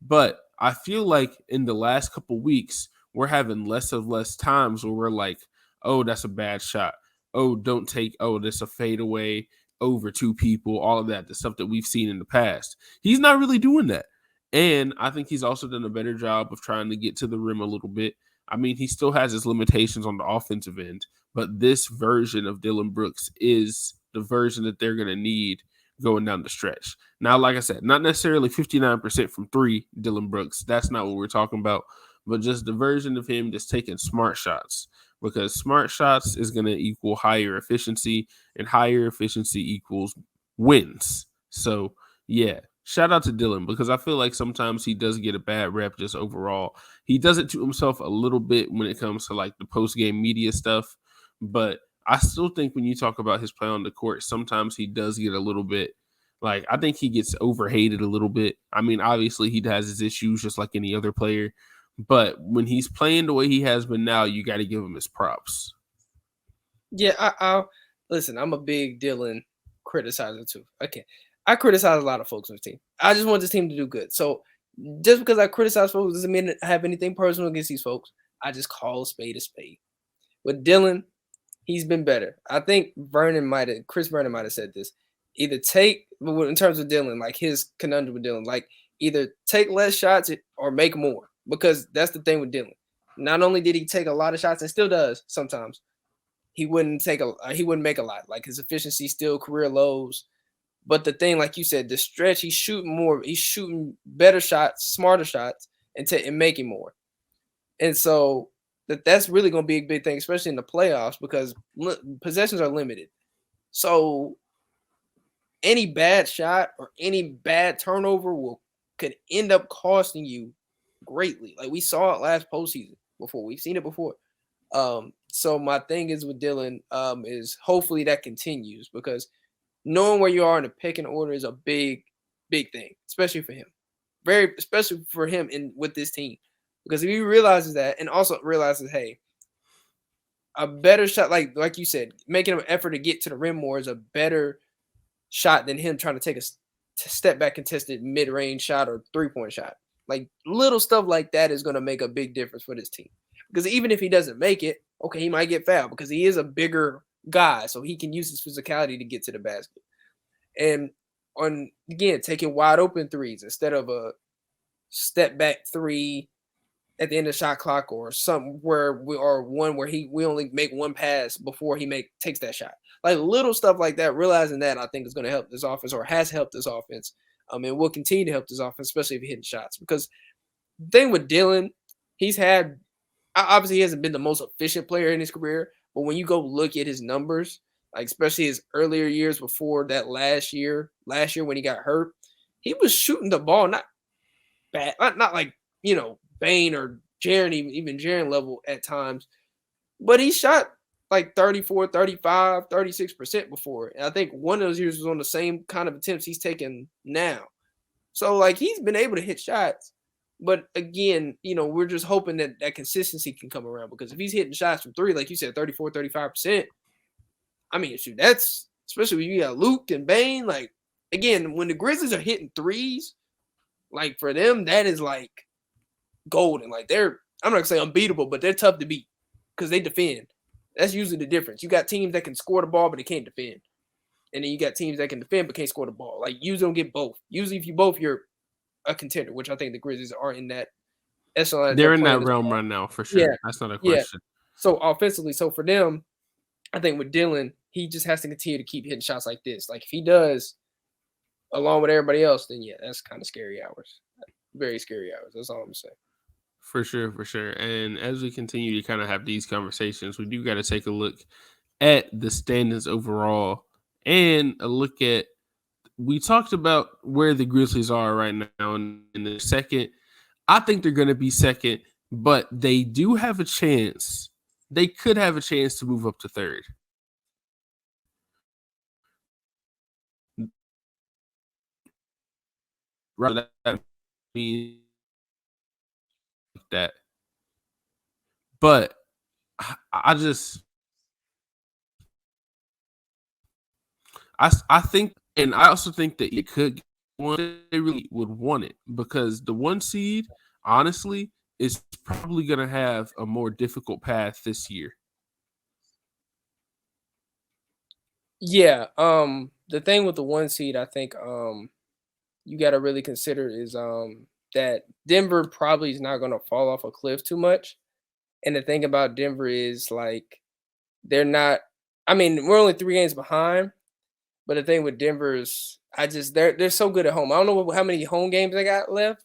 S2: But I feel like in the last couple weeks, we're having less times where we're like, oh, that's a bad shot. Oh, that's a fadeaway over two people, all of that, the stuff that we've seen in the past. He's not really doing that. And I think he's also done a better job of trying to get to the rim a little bit. I mean, he still has his limitations on the offensive end, but this version of Dillon Brooks is the version that they're going to need going down the stretch. Now, like I said, not necessarily 59% from three, Dillon Brooks. That's not what we're talking about, but just the version of him that's taking smart shots, because smart shots is going to equal higher efficiency, and higher efficiency equals wins. So, yeah, shout out to Dillon, because I feel like sometimes he does get a bad rep just overall. He does it to himself a little bit when it comes to like the post-game media stuff, but I still think when you talk about his play on the court, sometimes he does get a little bit, like, I think he gets overhated a little bit. I mean, obviously he has his issues just like any other player, but when he's playing the way he has been now, you got to give him his props.
S3: Yeah, I'll listen. I'm a big Dillon criticizer too. Okay, I criticize a lot of folks on the team. I just want this team to do good. So just because I criticize folks doesn't mean I have anything personal against these folks. I just call a spade a spade. With Dillon, he's been better. I think Chris Vernon might have said this. Either take, in terms of Dillon, like his conundrum with Dillon, like either take less shots or make more, because that's the thing with Dillon. Not only did he take a lot of shots, and still does sometimes, he wouldn't make a lot. Like his efficiency still career lows. But the thing, like you said, the stretch, he's shooting better shots, smarter shots, and making more. And so that's really going to be a big thing, especially in the playoffs, because possessions are limited. So any bad shot or any bad turnover could end up costing you greatly. Like we saw it last postseason before. We've seen it before. So my thing is with Dillon is hopefully that continues, because knowing where you are in the pecking order is a big, big thing, especially for him. Especially for him with this team. Because if he realizes that, and also realizes, hey, a better shot, like you said, making an effort to get to the rim more is a better shot than him trying to take a step back contested mid-range shot or three-point shot. Like little stuff like that is going to make a big difference for this team. Because even if he doesn't make it, okay, he might get fouled because he is a bigger guy, so he can use his physicality to get to the basket. And again, taking wide open threes instead of a step back three at the end of the shot clock, or something where we only make one pass before he takes that shot. Like little stuff like that, realizing that, I think is going to help this offense, or has helped this offense. And will continue to help this offense, especially if he hitting shots. Because the thing with Dillon, obviously he hasn't been the most efficient player in his career, but when you go look at his numbers, like especially his earlier years before that last year when he got hurt, he was shooting the ball not bad, not like, Bane or Jaren, even Jaren level at times, but he shot like 34, 35, 36% before. And I think one of those years was on the same kind of attempts he's taking now. So like he's been able to hit shots, but again, we're just hoping that consistency can come around, because if he's hitting shots from three, like you said, 34, 35%, I mean, shoot, that's especially when you got Luke and Bane. Like, again, when the Grizzlies are hitting threes, like for them, that is like golden. Like they're, I'm not gonna say unbeatable, but they're tough to beat because they defend. That's usually the difference. You got teams that can score the ball, but they can't defend. And then you got teams that can defend but can't score the ball. Like, you don't get both. Usually, if you both, you're a contender, which I think the Grizzlies are in that echelon.
S2: They're in that realm right now for sure.
S3: Yeah.
S2: That's not a question.
S3: So offensively, so for them, I think with Dylan, he just has to continue to keep hitting shots like this. Like, if he does, along with everybody else, then yeah, that's kind of scary hours. Very scary hours. That's all I'm saying.
S2: For sure, for sure. And as we continue to kind of have these conversations, we do got to take a look at the standings overall and a look at, we talked about where the Grizzlies are right now in the second. I think they're going to be second, but they do have a chance. They could have a chance to move up to third. Right, that means that. But I think, and I also think that it could one, they really would want it, because the 1 seed, honestly, is probably going to have a more difficult path this year.
S3: Yeah. The thing with the 1 seed, I think you got to really consider is that Denver probably is not going to fall off a cliff too much. And the thing about Denver is, like, they're not. I mean, we're only 3 games behind, but the thing with Denver is, they're so good at home. I don't know how many home games they got left,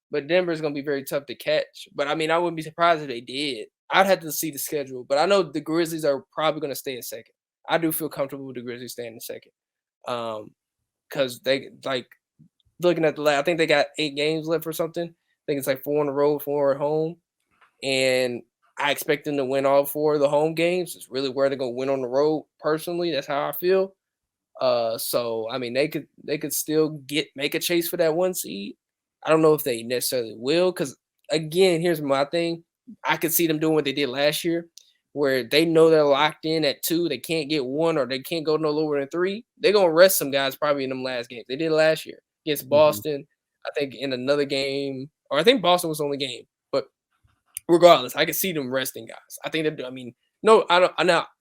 S3: but Denver is going to be very tough to catch. But I mean, I wouldn't be surprised if they did. I'd have to see the schedule, but I know the Grizzlies are probably going to stay in second. I do feel comfortable with the Grizzlies staying in second, because they, like, looking at I think they got 8 games left or something. I think it's like 4 on the road, 4 at home, and I expect them to win all 4 of the home games. It's really where they're going to win on the road. Personally, that's how I feel. So I mean, they could still make a chase for that 1 seed. I don't know if they necessarily will, because again, here's my thing. I could see them doing what they did last year, where they know they're locked in at 2, they can't get 1, or they can't go no lower than 3. They're gonna rest some guys probably in them last games. They did last year against Boston. I think in another game, or I think Boston was the only game. But regardless, I can see them resting guys. I think that. I mean, no, I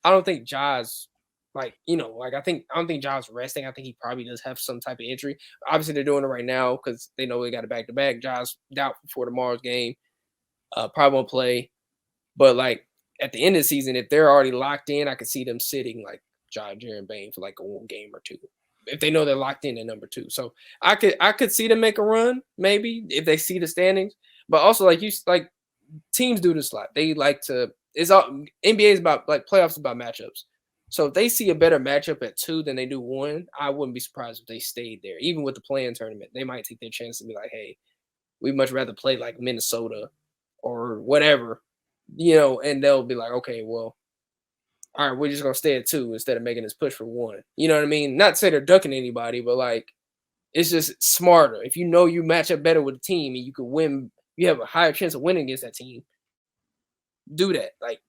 S3: don't think Ja's, like, I don't think Ja's resting. I think he probably does have some type of injury. Obviously, they're doing it right now because they know they got it back to back. Ja's doubtful for tomorrow's game. Probably won't play. But, like, at the end of the season, if they're already locked in, I could see them sitting like Ja, Jaren Bane for like a 1 game or 2, if they know they're locked in at number 2. So I could see them make a run, maybe, if they see the standings. But also, like, teams do this a lot. They like to. It's all NBA is about, like, playoffs is about matchups. So if they see a better matchup at 2 than they do 1, I wouldn't be surprised if they stayed there. Even with the play-in tournament, they might take their chance and be like, "Hey, we'd much rather play like Minnesota or whatever," and they'll be like, "Okay, well, all right, we're just gonna stay at 2 instead of making this push for 1." You know what I mean? Not to say they're ducking anybody, but, like, it's just smarter. If you know you match up better with the team and you could win, you have a higher chance of winning against that team. Do that. Like,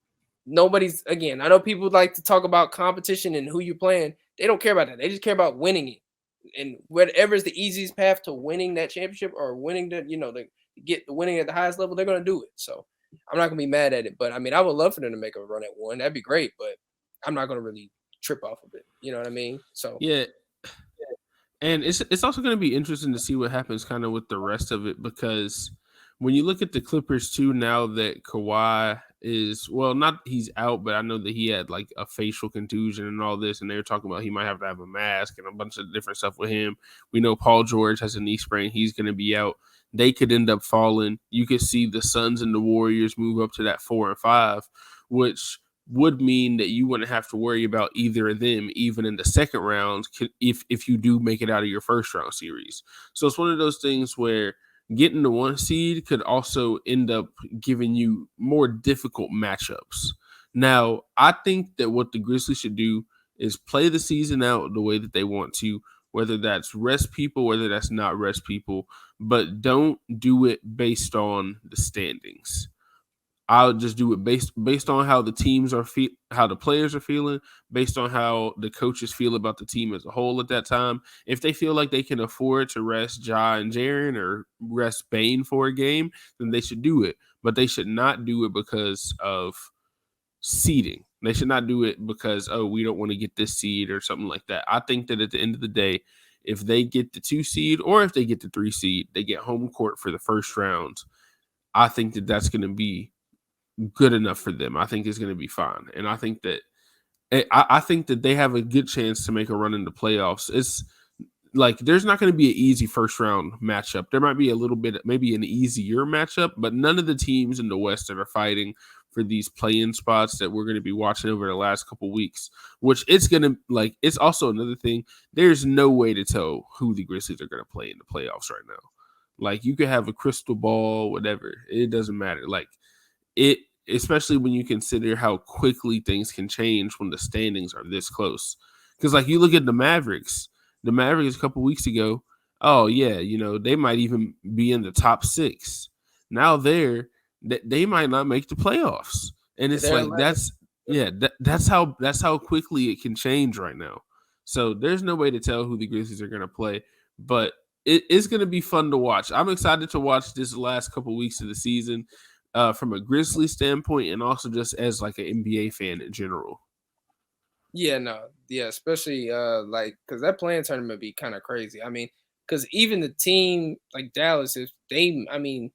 S3: I know people like to talk about competition and who you're playing. They don't care about that. They just care about winning it. And whatever is the easiest path to winning that championship, or winning get the winning at the highest level, they're gonna do it. So I'm not gonna be mad at it. But I mean, I would love for them to make a run at 1. That'd be great, but I'm not gonna really trip off of it. You know what I mean? So
S2: yeah. And it's also going to be interesting to see what happens kind of with the rest of it, because when you look at the Clippers too, now that Kawhi is, well, not he's out, but I know that he had like a facial contusion and all this, and they were talking about he might have to have a mask and a bunch of different stuff with him. We know Paul George has a knee sprain. He's going to be out. They could end up falling. You could see the Suns and the Warriors move up to that 4 and 5, which would mean that you wouldn't have to worry about either of them, even in the second round, if you do make it out of your first round series. So it's one of those things where getting the 1 seed could also end up giving you more difficult matchups. Now, I think that what the Grizzlies should do is play the season out the way that they want to, whether that's rest people, whether that's not rest people, but don't do it based on the standings. I'll just do it based on how the teams are how the players are feeling, based on how the coaches feel about the team as a whole at that time. If they feel like they can afford to rest Ja and Jaren or rest Bane for a game, then they should do it. But they should not do it because of seeding. They should not do it because, oh, we don't want to get this seed or something like that. I think that at the end of the day, if they get the 2 seed or if they get the 3 seed, they get home court for the first round. I think that that's going to be good enough for them. I think it's going to be fine. And I think that they have a good chance to make a run in the playoffs. It's like there's not going to be an easy first round matchup. There might be a little bit, maybe an easier matchup, but none of the teams in the West that are fighting for these play-in spots that we're going to be watching over the last couple weeks, which it's going to like, it's also another thing. There's no way to tell who the Grizzlies are going to play in the playoffs right now. Like you could have a crystal ball, whatever. It doesn't matter. Like it, especially when you consider how quickly things can change when the standings are this close. Because like you look at the Mavericks a couple weeks ago, oh yeah, they might even be in the top 6. Now they might not make the playoffs, and it's like that's how quickly it can change right now. So there's no way to tell who the Grizzlies are going to play, but it's going to be fun to watch. I'm excited to watch this last couple weeks of the season. From a Grizzlies standpoint, and also just as like an NBA fan in general.
S3: Yeah, no, yeah, especially like because that playing tournament be kind of crazy. I mean, because even the team like Dallas, if they, I mean,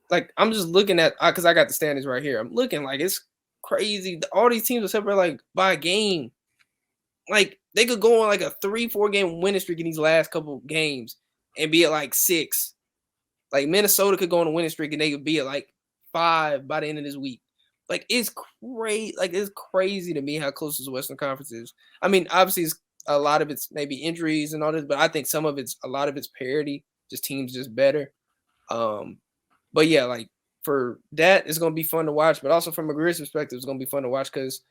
S3: like I'm just looking at because I got the standings right here. I'm looking like it's crazy. All these teams are separate like by a game. Like they could go on like a 3-4 game winning streak in these last couple games and be at like 6. Like Minnesota could go on a winning streak and they could be at like 5 by the end of this week. Like it's crazy. Like it's crazy to me how close this Western Conference is. I mean, obviously, a lot of it's maybe injuries and all this, but I think a lot of it's parity. Just teams just better. But yeah, like for that, it's gonna be fun to watch. But also from a Grizzlies perspective, it's gonna be fun to watch because,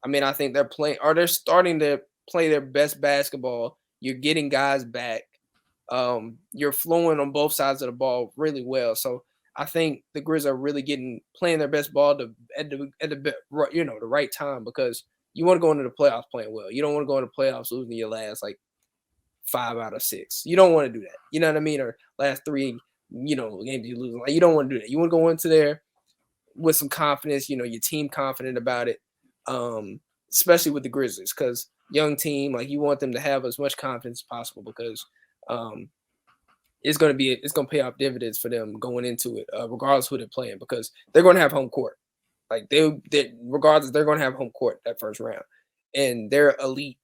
S3: I mean, I think they're starting to play their best basketball. You're getting guys back. You're flowing on both sides of the ball really well. So I think the Grizz are really playing their best ball at the right time because you want to go into the playoffs playing well. You don't want to go into the playoffs losing your last like 5 out of 6. You don't want to do that. You know what I mean? Or last 3, games you lose. Like you don't want to do that. You want to go into there with some confidence. Your team confident about it, especially with the Grizzlies because young team. Like you want them to have as much confidence as possible because it's going to pay off dividends for them going into it, regardless of who they're playing, because they're going to have home court. Like regardless, they're going to have home court that first round, and they're elite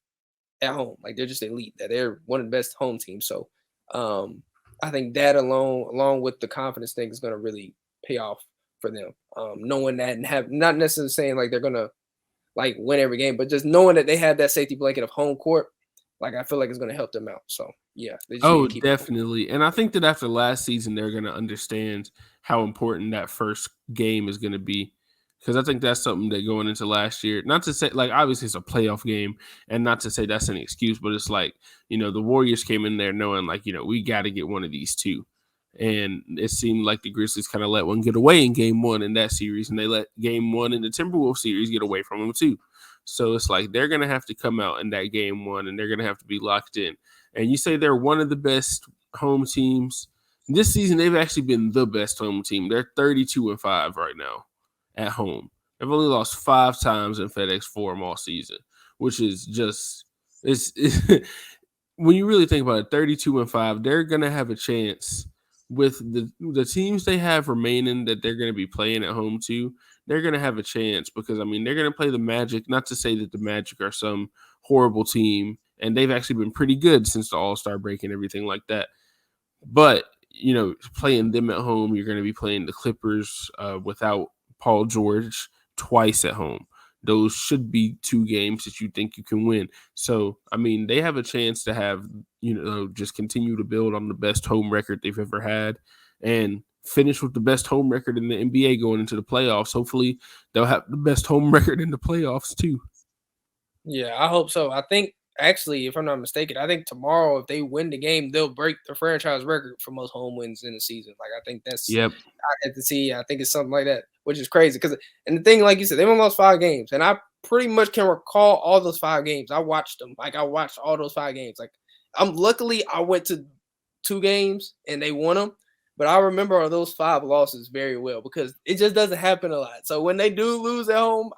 S3: at home. Like they're just elite. That they're one of the best home teams. So I think that along with the confidence thing, is going to really pay off for them. Knowing that and not necessarily saying like they're going to like win every game, but just knowing that they have that safety blanket of home court. Like I feel like it's going to help them out. So yeah.
S2: Definitely. And I think that after last season, they're going to understand how important that first game is going to be. Because I think that's something that going into last year, not to say like obviously it's a playoff game and not to say that's an excuse, but it's like, the Warriors came in there knowing like, we got to get one of these 2. And it seemed like the Grizzlies kind of let one get away in game 1 in that series. And they let game 1 in the Timberwolves series get away from them too. So it's like they're going to have to come out in that game 1 and they're going to have to be locked in. And you say they're one of the best home teams. This season, they've actually been the best home team. They're 32-5 right now at home. They've only lost 5 times in FedEx Forum all season, which is just it's when you really think about it, 32-5, they're going to have a chance with the teams they have remaining that they're going to be playing at home too. They're going to have a chance because, I mean, they're going to play the Magic. Not to say that the Magic are some horrible team, and they've actually been pretty good since the All-Star break and everything like that. But, playing them at home, you're going to be playing the Clippers without Paul George twice at home. Those should be 2 games that you think you can win. So, I mean, they have a chance to have, just continue to build on the best home record they've ever had and finish with the best home record in the NBA going into the playoffs. Hopefully they'll have the best home record in the playoffs too.
S3: Yeah, I hope so. I think actually, if I'm not mistaken, I think tomorrow, if they win the game, they'll break the franchise record for most home wins in the season. Like, I think that's
S2: Yep.
S3: I had to see. I think it's something like that, which is crazy. And the thing, like you said, they only lost 5 games, and I pretty much can recall all those 5 games. I watched them. Like, I watched all those 5 games. Like, luckily I went to 2 games and they won them. But I remember those 5 losses very well because it just doesn't happen a lot. So when they do lose at home,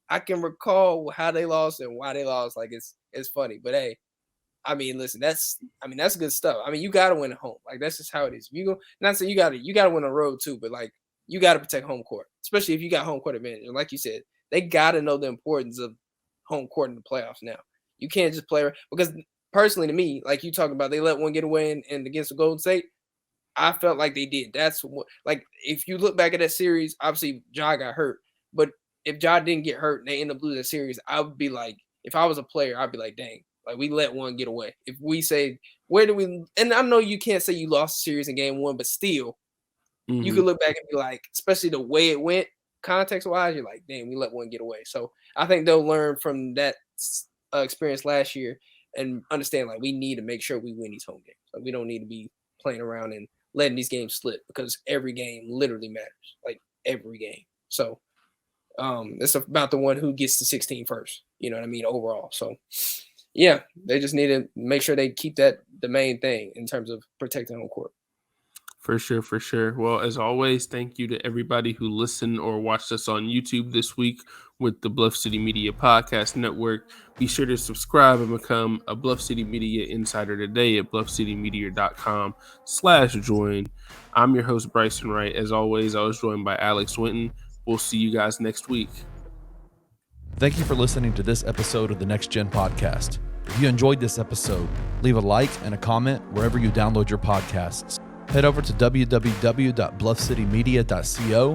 S3: I can recall how they lost and why they lost. Like, it's funny. But hey, I mean, listen, that's good stuff. I mean, you gotta win at home. Like, that's just how it is. If you go, not say you gotta win on the road too, but like, you gotta protect home court, especially if you got home court advantage. And like you said, they gotta know the importance of home court in the playoffs now. You can't just play because personally to me, like you talking about, they let one get away and against the Golden State. I felt like they did. That's what, like, if you look back at that series, obviously Ja got hurt, but if Ja didn't get hurt and they end up losing that series, I would be like, if I was a player, I'd be like, dang, like, we let one get away. If we say, where do we, and I know you can't say you lost the series in game 1, but still, you could look back and be like, especially the way it went, context wise, you're like, damn, we let one get away. So I think they'll learn from that experience last year and understand, like, we need to make sure we win these home games. Like, we don't need to be playing around and letting these games slip because every game literally matters, like every game. So it's about the one who gets to 16 first, you know what I mean, overall. So yeah, they just need to make sure they keep that the main thing in terms of protecting home court.
S2: For sure, for sure. Well, as always, thank you to everybody who listened or watched us on YouTube this week with the Bluff City Media Podcast Network. Be sure to subscribe and become a Bluff City Media Insider today at bluffcitymedia.com/join. I'm your host, Bryson Wright. As always, I was joined by Alex Winton. We'll see you guys next week.
S1: Thank you for listening to this episode of the Next Gen Podcast. If you enjoyed this episode, leave a like and a comment wherever you download your podcasts. Head over to www.bluffcitymedia.co,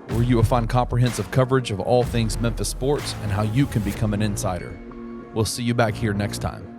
S1: where you will find comprehensive coverage of all things Memphis sports and how you can become an insider. We'll see you back here next time.